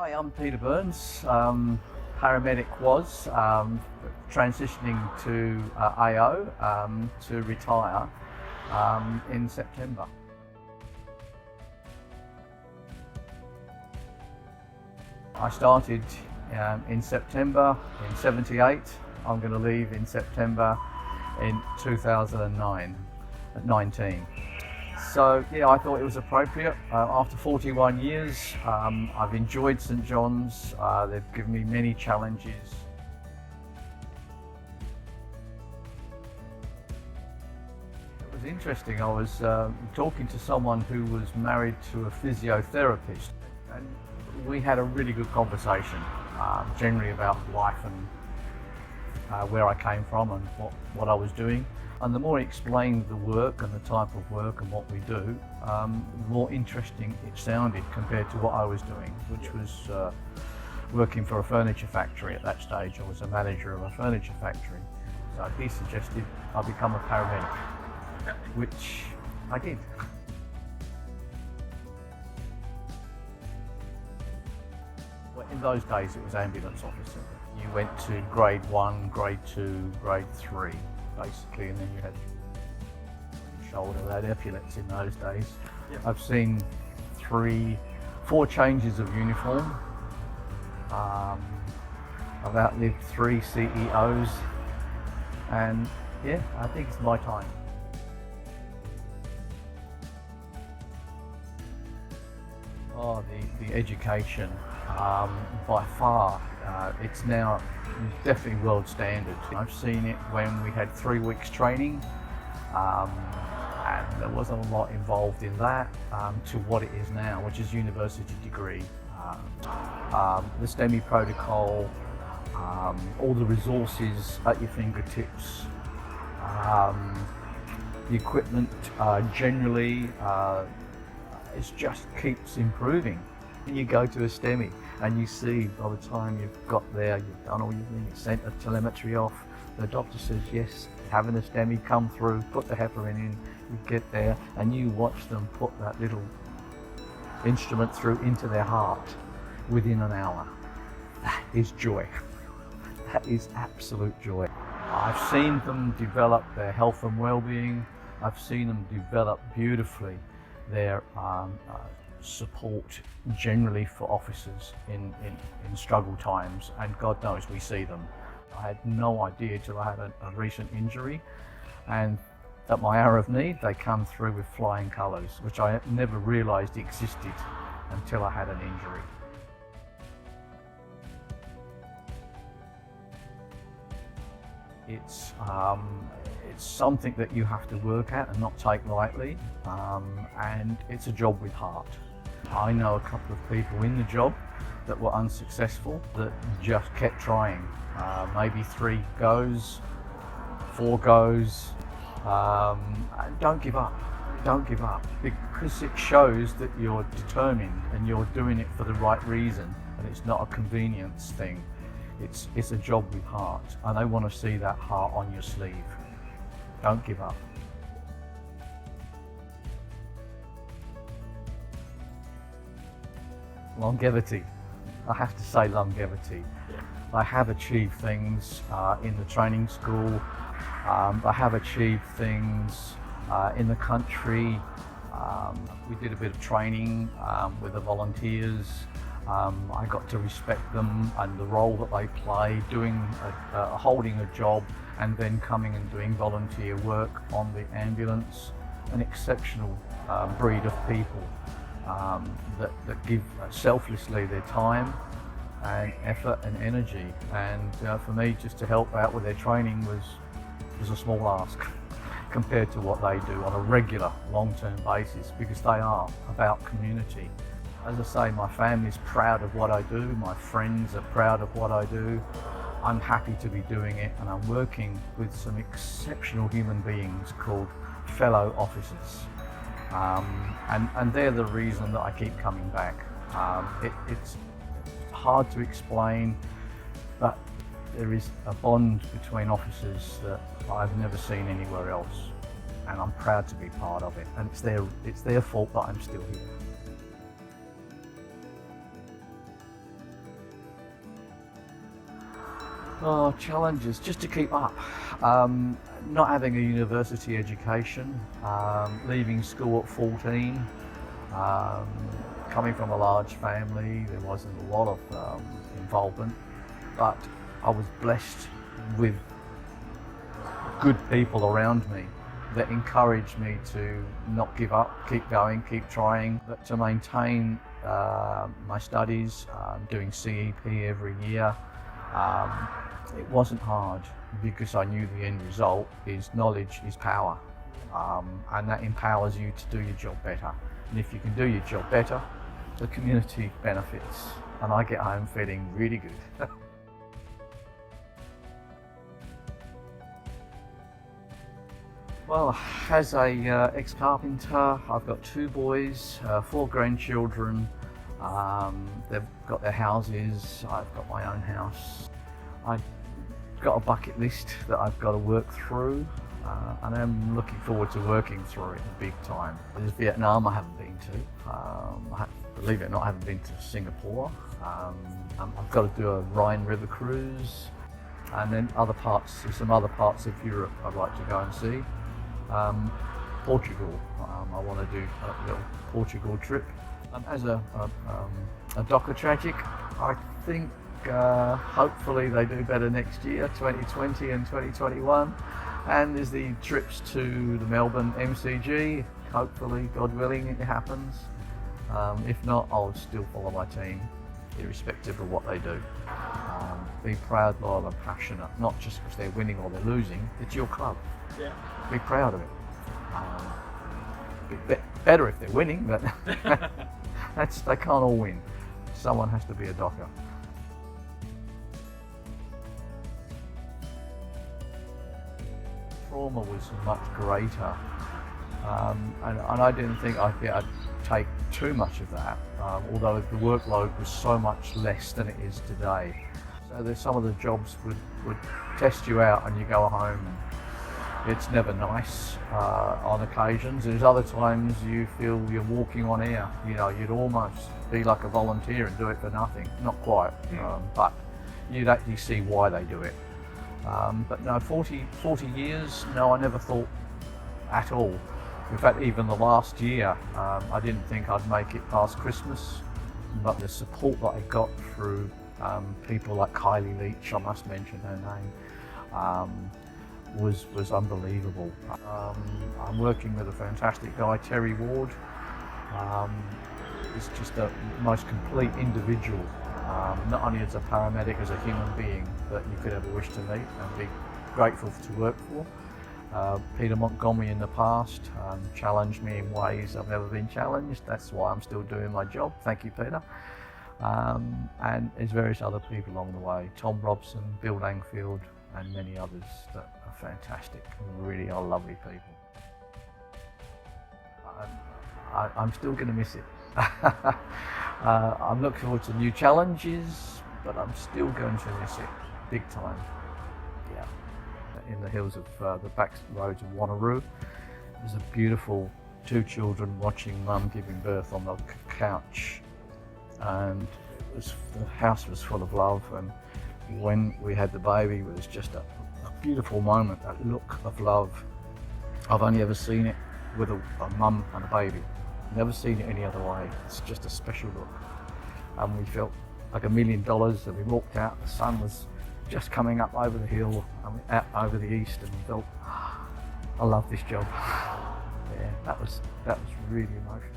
Hi, I'm Peter Burns. Paramedic was transitioning to AO to retire in September. I started in September in '78. I'm going to leave in September in 2009 at 19. So yeah, I thought it was appropriate. After 41 years, I've enjoyed St John's. They've given me many challenges. It was interesting. I was talking to someone who was married to a physiotherapist, and we had a really good conversation, generally about life and where I came from and what I was doing. And the more he explained the work and the type of work and what we do, the more interesting it sounded compared to what I was doing, which was working for a furniture factory at that stage. I was a manager of a furniture factory. So he suggested I become a paramedic, which I did. Well, in those days it was ambulance officer. You went to grade 1, grade 2, grade 3. Basically, and then you had shoulder, they had epaulets in those days. Yep. I've seen 4 changes of uniform. I've outlived 3 CEOs, and yeah, I think it's my time. Oh, the education, by far, it's now definitely world standard. I've seen it when we had 3 weeks training, and there wasn't a lot involved in that, to what it is now, which is university degree. The STEMI protocol, all the resources at your fingertips, the equipment generally, it just keeps improving. You go to a STEMI and you see by the time you've got there, you've done all your things, sent the telemetry off, the doctor says yes, having a STEMI come through, put the heparin in, you get there and you watch them put that little instrument through into their heart within an hour. That is joy. That is absolute joy. I've seen them develop their health and well-being. I've seen them develop beautifully their support generally for officers in struggle times, and God knows we see them. I had no idea till I had a recent injury, and at my hour of need they come through with flying colours, which I never realised existed until I had an injury. It's something that you have to work at and not take lightly, and it's a job with heart. I know a couple of people in the job that were unsuccessful, that just kept trying. Maybe 3 goes, 4 goes. Don't give up. Don't give up, because it shows that you're determined and you're doing it for the right reason, and it's not a convenience thing. It's a job with heart, and I want to see that heart on your sleeve. Don't give up. Longevity. I have to say longevity. I have achieved things in the training school. I have achieved things in the country. We did a bit of training with the volunteers. I got to respect them and the role that they play, holding a job and then coming and doing volunteer work on the ambulance. An exceptional breed of people that give selflessly their time and effort and energy. And for me, just to help out with their training was a small ask compared to what they do on a regular, long-term basis, because they are about community. As I say, my family's proud of what I do, my friends are proud of what I do. I'm happy to be doing it, and I'm working with some exceptional human beings called fellow officers. And they're the reason that I keep coming back. It's hard to explain, but there is a bond between officers that I've never seen anywhere else, and I'm proud to be part of it, and it's their fault that I'm still here. Oh, challenges just to keep up. Not having a university education, leaving school at 14, coming from a large family, there wasn't a lot of involvement, but I was blessed with good people around me that encouraged me to not give up, keep going, keep trying, but to maintain my studies, doing CEP every year. It wasn't hard because I knew the end result is knowledge is power, and that empowers you to do your job better. And if you can do your job better, the community benefits, and I get home feeling really good. Well, as a ex-carpenter, I've got 2 boys, 4 grandchildren. They've got their houses, I've got my own house. I've got a bucket list that I've got to work through, and I'm looking forward to working through it big time. There's Vietnam I haven't been to. Believe it or not, I haven't been to Singapore. I've got to do a Rhine River cruise, and then some other parts of Europe I'd like to go and see. Portugal, I want to do a little Portugal trip. As a Docker Tragic, I think hopefully they do better next year, 2020 and 2021. And there's the trips to the Melbourne MCG, hopefully, God willing, it happens. If not, I'll still follow my team, irrespective of what they do. Be proud, loyal and passionate, not just because they're winning or they're losing, it's your club. Yeah. Be proud of it. Better if they're winning, but they can't all win. Someone has to be a Docker. Trauma was much greater, and I didn't think I'd take too much of that, although the workload was so much less than it is today. So there's some of the jobs would test you out and you go home and it's never nice on occasions. There's other times you feel you're walking on air. You know, you'd almost be like a volunteer and do it for nothing. Not quite, but you'd actually see why they do it. But no, 40 years, no, I never thought at all. In fact, even the last year, I didn't think I'd make it past Christmas, but the support that I got through people like Kylie Leach, I must mention her name, was unbelievable. I'm working with a fantastic guy, Terry Ward. He's just a most complete individual, not only as a paramedic, as a human being that you could ever wish to meet and be grateful to work for. Peter Montgomery in the past challenged me in ways I've never been challenged. That's why I'm still doing my job. Thank you, Peter. And there's various other people along the way. Tom Robson, Bill Langfield, and many others that are fantastic and really are lovely people. I'm still going to miss it. I'm looking forward to new challenges, but I'm still going to miss it big time. Yeah. In the hills of the back roads of Wanneroo, there's a beautiful 2 children watching mum giving birth on the couch, and the house was full of love, and when we had the baby, it was just a beautiful moment, that look of love. I've only ever seen it with a mum and a baby. Never seen it any other way. It's just a special look. And we felt like $1 million, and we walked out, the sun was just coming up over the hill and out over the east, and we felt, I love this job. Yeah, that was really emotional.